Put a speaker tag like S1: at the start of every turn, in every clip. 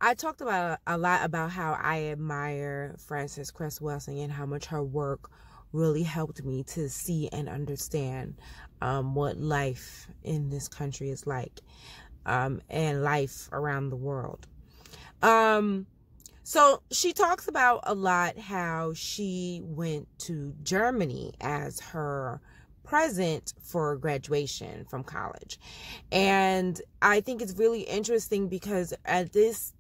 S1: I talked about a lot about how I admire Frances Cress Welsing and how much her work really helped me to see and understand what life in this country is like, and life around the world. So she talks about a lot how she went to Germany as her present for graduation from college. And I think it's really interesting because at this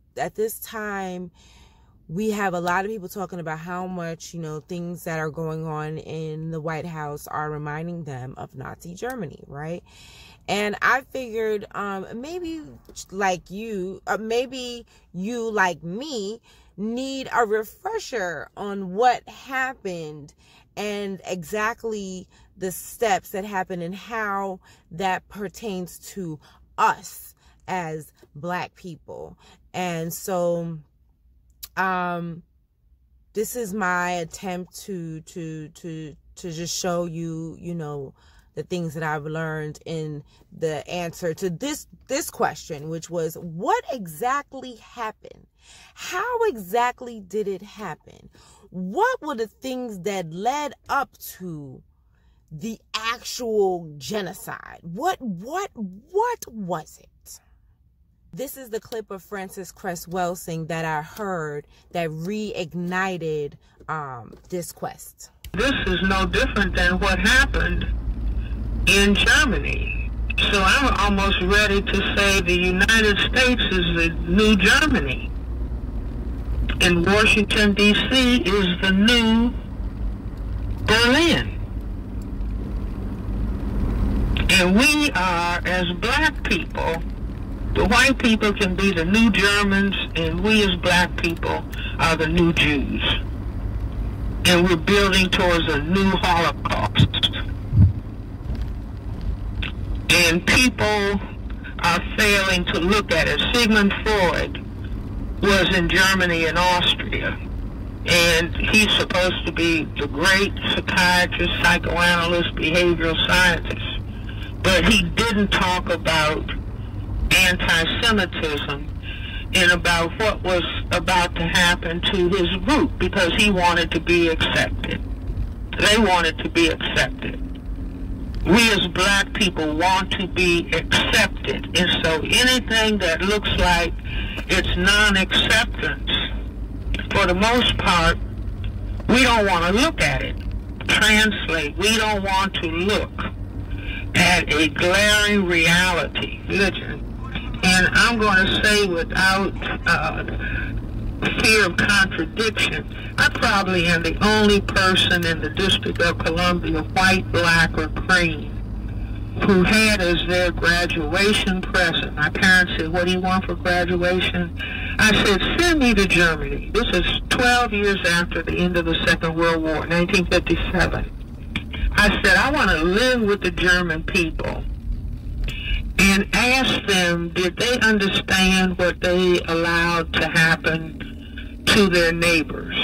S1: time, we have a lot of people talking about how much, things that are going on in the White House are reminding them of Nazi Germany, right? And I figured maybe like you, maybe you like me, need a refresher on what happened and exactly the steps that happened and how that pertains to us as Black people. And so this is my attempt to just show you, the things that I've learned in the answer to this question, which was, what exactly happened? How exactly did it happen? What were the things that led up to the actual genocide? What was it? This is the clip of Frances Cress Welsing that I heard that reignited this quest.
S2: This is no different than what happened in Germany. So I'm almost ready to say the United States is the new Germany. And Washington, D.C. is the new Berlin. And we are, as Black people, the white people can be the new Germans, and we as Black people are the new Jews. And we're building towards a new Holocaust. And people are failing to look at it. Sigmund Freud was in Germany and Austria, and he's supposed to be the great psychiatrist, psychoanalyst, behavioral scientist. But he didn't talk about anti-Semitism and about what was about to happen to his group, because he wanted to be accepted. They wanted to be accepted. We as Black people want to be accepted, and so anything that looks like it's non-acceptance, for the most part, we don't want to look at it. Translate, we don't want to look at a glaring reality. Listen, and I'm going to say without fear of contradiction, I probably am the only person in the District of Columbia, white, Black, or green, who had as their graduation present. My parents said, "What do you want for graduation?" I said, "Send me to Germany." This is 12 years after the end of the Second World War, 1957. I said, "I want to live with the German people and ask them, did they understand what they allowed to happen to their neighbors?"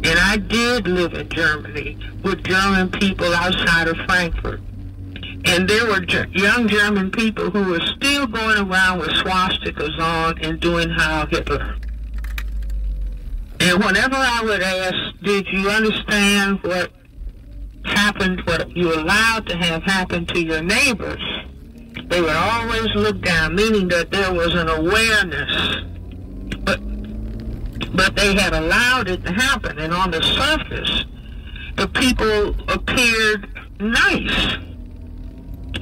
S2: And I did live in Germany with German people outside of Frankfurt. And there were young German people who were still going around with swastikas on and doing Heil Hitler. And whenever I would ask, did you understand what happened, what you allowed to have happen to your neighbors, they would always look down, meaning that there was an awareness. But they had allowed it to happen. And on the surface, the people appeared nice.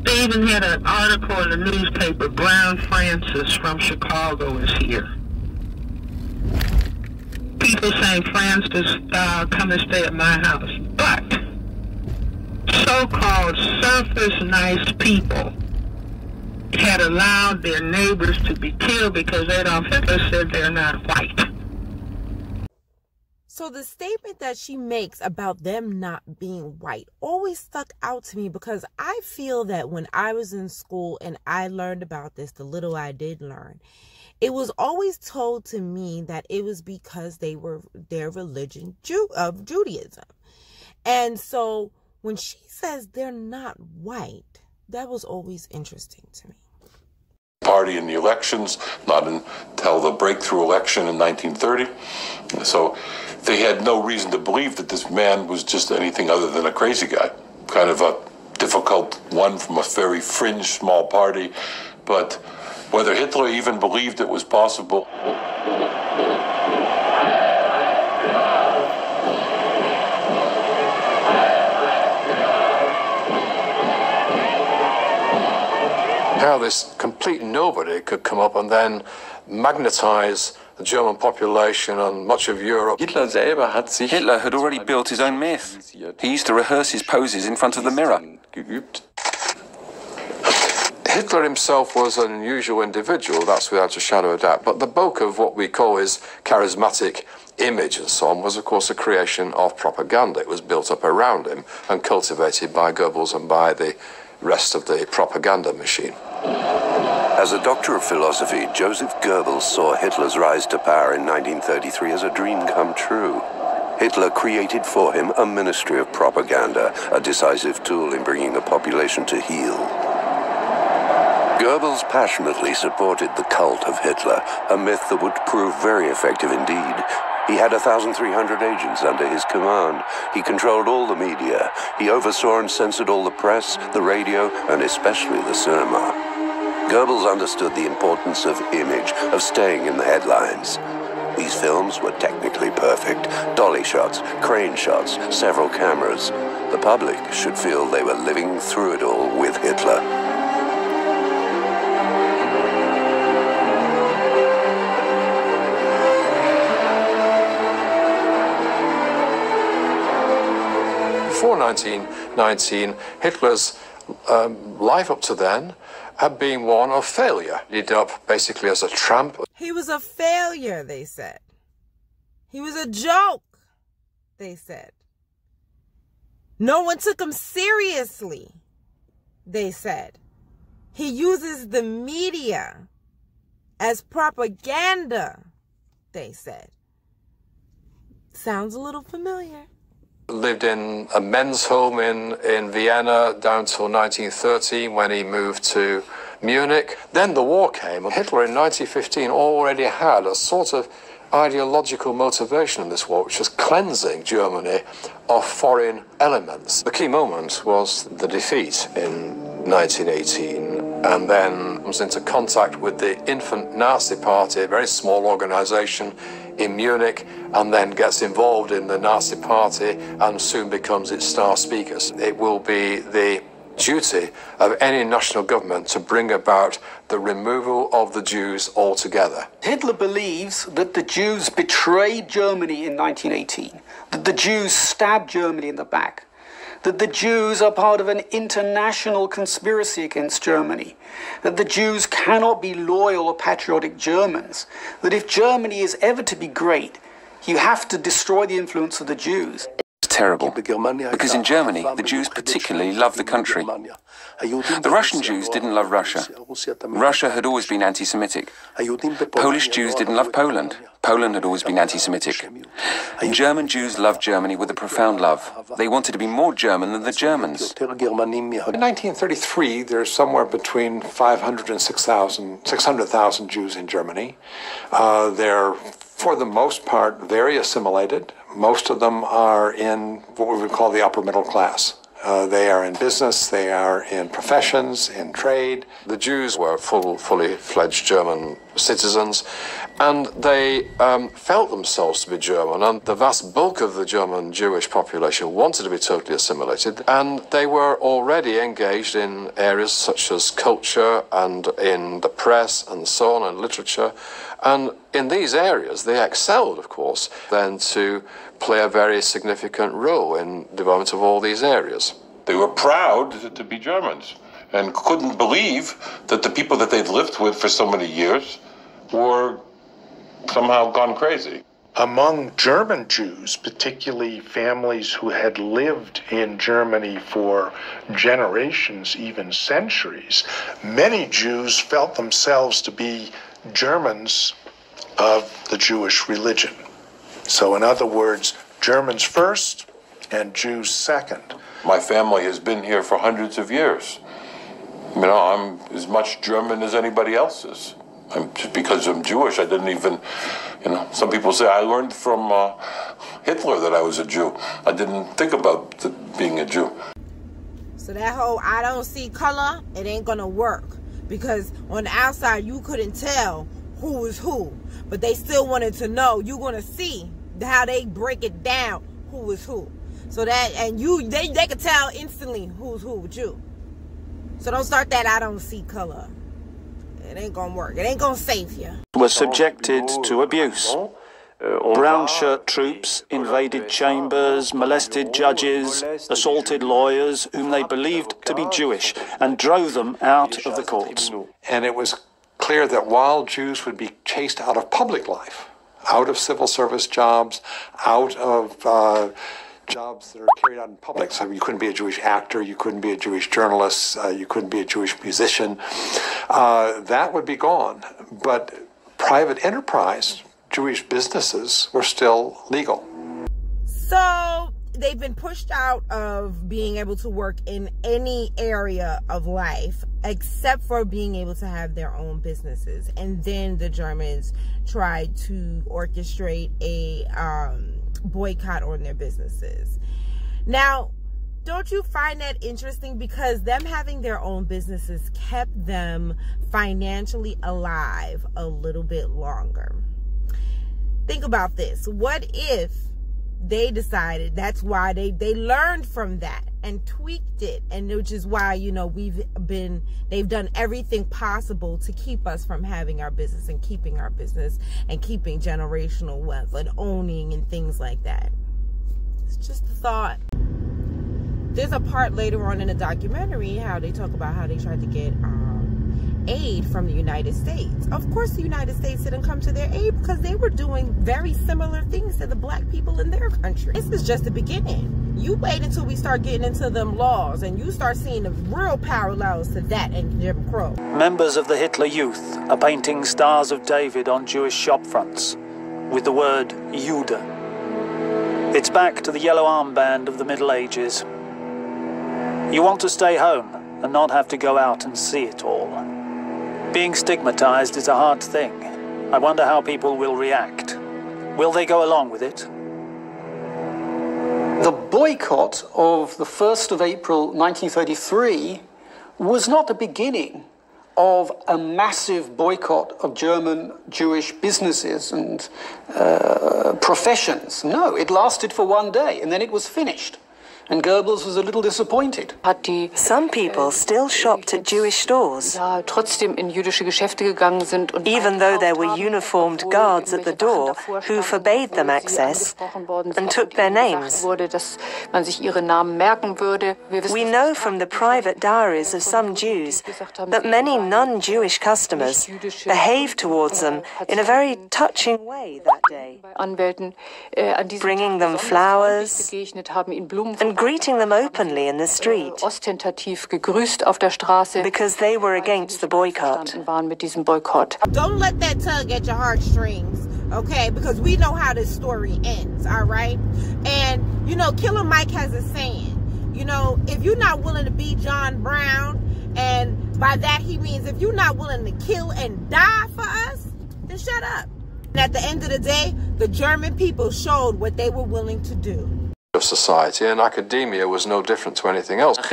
S2: They even had an article in the newspaper, Brown Francis from Chicago is here. People saying, "Francis, come and stay at my house." But so-called surface nice people had allowed their neighbors to be killed because Adolf Hitler said they're not white.
S1: So the statement that she makes about them not being white always stuck out to me, because I feel that when I was in school and I learned about this, the little I did learn, it was always told to me that it was because they were their religion of Judaism. And so when she says they're not white, that was always interesting to me.
S3: party in the elections, not until the breakthrough election in 1930. So they had no reason to believe that this man was just anything other than a crazy guy, kind of a difficult one from a very fringe small party. But whether Hitler even believed it was possible,
S4: how this complete nobody could come up and then magnetize the German population and much of Europe.
S5: Hitler had already built his own myth. He used to rehearse his poses in front of the mirror.
S4: Hitler himself was an unusual individual, that's without a shadow of doubt, but the bulk of what we call his charismatic image and so on was, of course, a creation of propaganda. It was built up around him and cultivated by Goebbels and by the rest of the propaganda machine.
S6: As a doctor of philosophy, Joseph Goebbels saw Hitler's rise to power in 1933 as a dream come true. Hitler created for him a ministry of propaganda, a decisive tool in bringing the population to heel. Goebbels passionately supported the cult of Hitler, a myth that would prove very effective indeed. He had 1,300 agents under his command. He controlled all the media. He oversaw and censored all the press, the radio, and especially the cinema. Goebbels understood the importance of image, of staying in the headlines. These films were technically perfect. Dolly shots, crane shots, several cameras. The public should feel they were living through it all with Hitler.
S4: Before 1919, Hitler's life up to then had been one of failure. He ended up basically as a tramp.
S1: He was a failure, they said. He was a joke, they said. No one took him seriously, they said. He uses the media as propaganda, they said. Sounds a little familiar.
S4: Lived in a men's home in Vienna down till 1913 when he moved to Munich. Then the war came, and Hitler in 1915 already had a sort of ideological motivation in this war, which was cleansing Germany of foreign elements. The key moment was the defeat in 1918, and then comes into contact with the infant Nazi Party, a very small organization in Munich, and then gets involved in the Nazi Party and soon becomes its star speaker. It will be the duty of any national government to bring about the removal of the Jews altogether.
S7: Hitler believes that the Jews betrayed Germany in 1918, that the Jews stabbed Germany in the back, that the Jews are part of an international conspiracy against Germany, that the Jews cannot be loyal or patriotic Germans, that if Germany is ever to be great, you have to destroy the influence of the Jews.
S5: It's terrible, because in Germany, the Jews particularly love the country. The Russian Jews didn't love Russia. Russia had always been anti-Semitic. Polish Jews didn't love Poland. Poland had always been anti-Semitic. German Jews loved Germany with a profound love. They wanted to be more German than the Germans.
S4: In 1933, there's somewhere between 500 and 600,000 Jews in Germany. They're, for the most part, very assimilated. Most of them are in what we would call the upper middle class. They are in business, they are in professions, in trade. The Jews were fully fledged German citizens, and they felt themselves to be German, and the vast bulk of the German Jewish population wanted to be totally assimilated, and they were already engaged in areas such as culture and in the press and so on, and literature. And in these areas, they excelled, of course, then to play a very significant role in the development of all these areas.
S3: they were proud to be Germans and couldn't believe that the people that they'd lived with for so many years were somehow gone crazy.
S8: Among German Jews, particularly families who had lived in Germany for generations, even centuries, many Jews felt themselves to be Germans of the Jewish religion. So in other words, Germans first and Jews second.
S3: My family has been here for hundreds of years. You know, I'm as much German as anybody else is. Just because I'm Jewish, I didn't even, you know, some people say I learned from Hitler that I was a Jew. I didn't think about being a Jew.
S1: So that whole I don't see color, it ain't gonna work. Because on the outside, you couldn't tell who is who. But they still wanted to know. You're gonna see how they break it down, who is who. So that, and they could tell instantly who's who with you. So don't start that I don't see color. It ain't gonna work. It ain't gonna save you.
S9: Were subjected to abuse. Brown shirt troops invaded chambers, molested judges, assaulted lawyers whom they believed to be Jewish, and drove them out of the courts.
S4: And it was clear that while Jews would be chased out of public life, out of civil service jobs, out of jobs that are carried out in public. So you couldn't be a Jewish actor, you couldn't be a Jewish journalist, you couldn't be a Jewish musician. That would be gone. But private enterprise, Jewish businesses were still legal.
S1: So they've been pushed out of being able to work in any area of life except for being able to have their own businesses. And then the Germans tried to orchestrate a boycott on their businesses. Now, don't you find that interesting? Because them having their own businesses kept them financially alive a little bit longer. Think about this. What if they decided, that's why they learned from that and tweaked it, and which is why, you know, they've done everything possible to keep us from having our business and keeping our business and keeping generational wealth and owning and things like that. It's just a thought. There's a part later on in the documentary how they talk about how they tried to get aid from the United States. Of course the United States didn't come to their aid because they were doing very similar things to the black people in their country. This is just the beginning. You wait until we start getting into them laws and you start seeing the real parallels to that and Jim Crow.
S9: Members of the Hitler Youth are painting stars of David on Jewish shop fronts with the word Jude. It's back to the yellow armband of the Middle Ages. You want to stay home and not have to go out and see it all. Being stigmatized is a hard thing. I wonder how people will react. Will they go along with it?
S7: The boycott of the 1st of April 1933 was not the beginning of a massive boycott of German Jewish businesses and professions. No, it lasted for one day and then it was finished. And Goebbels was a little disappointed.
S10: Some people still shopped at Jewish stores, even though there were uniformed guards at the door who forbade them access and took their names. We know from the private diaries of some Jews that many non-Jewish customers behaved towards them in a very touching way that day, bringing them flowers and greeting them openly in the street because they were against the boycott.
S1: Don't let that tug at your heartstrings, okay? Because we know how this story ends, all right? And, you know, Killer Mike has a saying, you know, if you're not willing to be John Brown, and by that he means if you're not willing to kill and die for us, then shut up. And at the end of the day, the German people showed what they were willing to do.
S11: Of society, and academia was no different to anything else.
S5: Most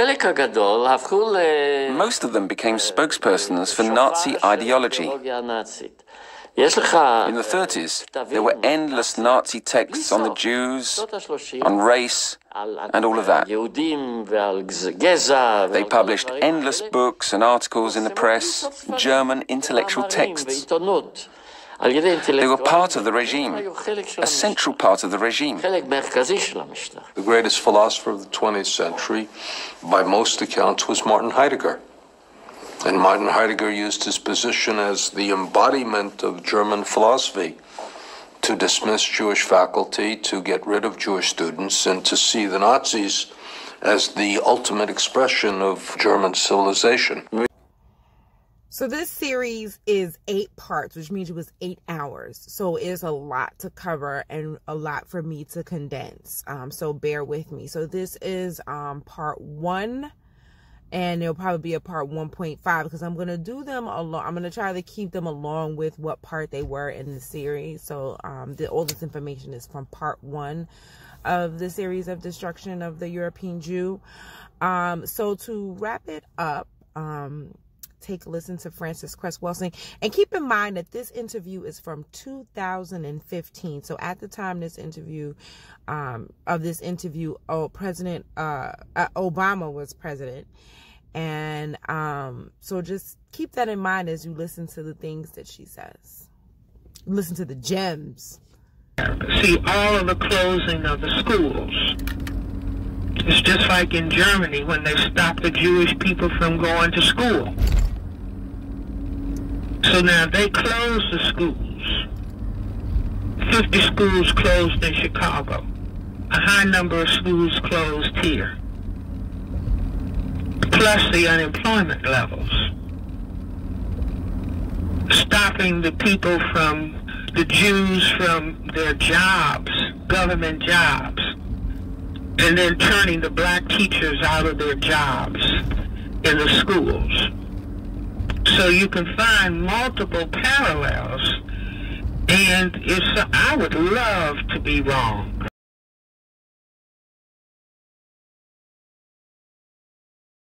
S5: of them became spokespersons for Nazi ideology. In the 30s, there were endless Nazi texts on the Jews, on race, and all of that. They published endless books and articles in the press, German intellectual texts. They were part of the regime, a central part of the regime.
S11: The greatest philosopher of the 20th century, by most accounts, was Martin Heidegger. And Martin Heidegger used his position as the embodiment of German philosophy to dismiss Jewish faculty, to get rid of Jewish students, and to see the Nazis as the ultimate expression of German civilization.
S1: So this series is 8 parts, which means it was 8 hours. So it is a lot to cover and a lot for me to condense. So bear with me. So this is part 1, and there'll probably be a part 1.5 because I'm going to do them along. I'm going to try to keep them along with what part they were in the series. So all this information is from part 1 of the series of destruction of the European Jew. So to wrap it up, take a listen to Frances Cress Welsing, and keep in mind that this interview is from 2015. So at the time President Obama was president, and so just keep that in mind as you listen to the things that she says. Listen to the gems.
S2: See, all of the closing of the schools. It's just like in Germany when they stopped the Jewish people from going to school. So now they closed the schools. 50 schools closed in Chicago. A high number of schools closed here. Plus the unemployment levels. Stopping the people the Jews from their jobs, government jobs, and then turning the black teachers out of their jobs in the schools. So you can find multiple parallels, and I would love to be wrong.